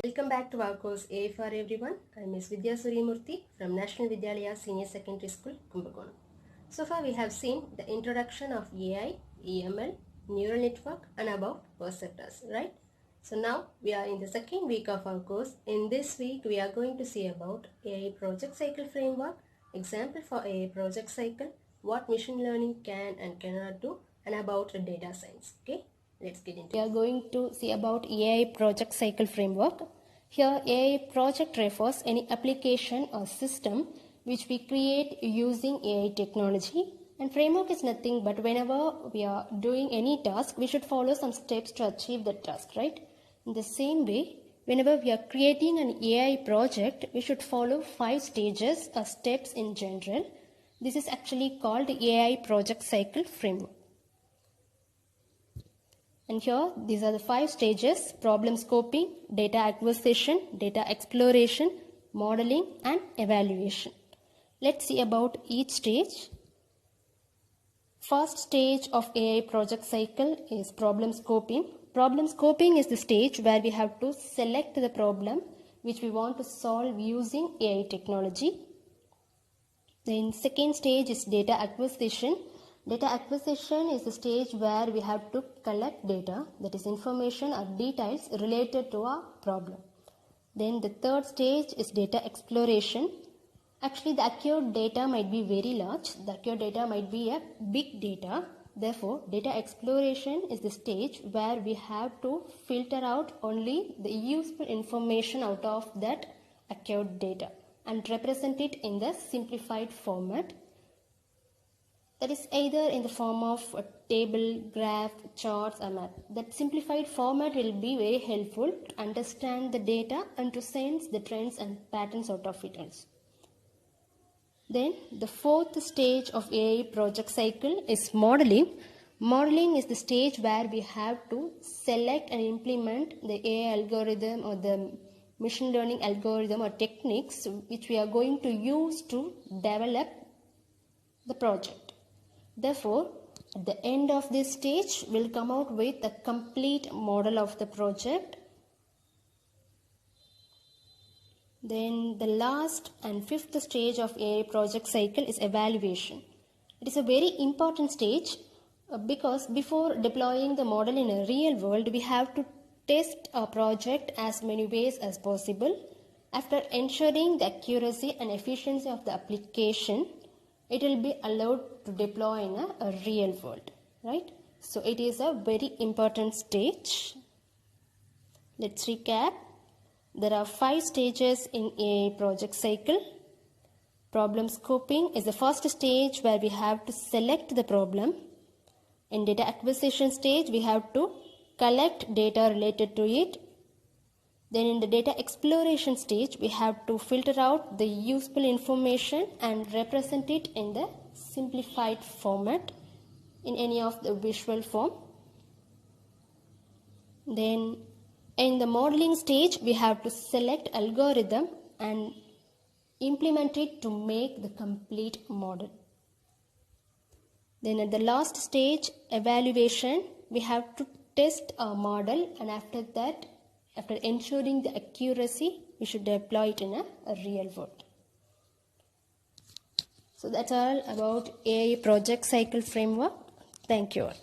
Welcome back to our course AI for Everyone. I am Ms. Vidya Suryamurthy from National Vidyalaya Senior Secondary School, Kumbakonam. So far we have seen the introduction of AI, EML, neural network and about perceptors, right? So now we are in the second week of our course. In this week we are going to see about AI project cycle framework, example for AI project cycle, what machine learning can and cannot do, and about data science. Okay, let's get into it. We are going to see about AI project cycle framework. Here AI project refers any application or system which we create using AI technology, and framework is nothing but whenever we are doing any task we should follow some steps to achieve the task, right? In the same way, whenever we are creating an AI project we should follow 5 stages or steps in general. This is actually called AI project cycle framework. And here these are the 5 stages: problem scoping, data acquisition, data exploration, modeling and evaluation. Let's see about each stage. First stage of AI project cycle is problem scoping. Problem scoping is the stage where we have to select the problem which we want to solve using AI technology. Then second stage is data acquisition. Data acquisition is the stage where we have to collect data, that is information or details related to our problem. Then the third stage is data exploration. Actually the acquired data might be very large, the acquired data might be a big data. Therefore data exploration is the stage where we have to filter out only the useful information out of that acquired data and represent it in the simplified format. That is either in the form of a table, graph, charts or map. That simplified format will be very helpful to understand the data and to sense the trends and patterns out of it also. Then the fourth stage of AI project cycle is modeling. Modeling is the stage where we have to select and implement the AI algorithm or the machine learning algorithm or techniques which we are going to use to develop the project. Therefore, at the end of this stage, we'll come out with a complete model of the project. Then the last and fifth stage of AI project cycle is evaluation. It is a very important stage because before deploying the model in a real world, we have to test our project as many ways as possible. After ensuring the accuracy and efficiency of the application, it will be allowed to deploy in a real world, right? So it is a very important stage. Let's recap. There are 5 stages in a project cycle. Problem scoping is the first stage where we have to select the problem. In data acquisition stage, we have to collect data related to it. Then in the data exploration stage, we have to filter out the useful information and represent it in the simplified format in any of the visual form. Then in the modeling stage, we have to select algorithm and implement it to make the complete model. Then at the last stage, evaluation, we have to test our model, and after that, after ensuring the accuracy, we should deploy it in a real world. So that's all about AI project cycle framework. Thank you all.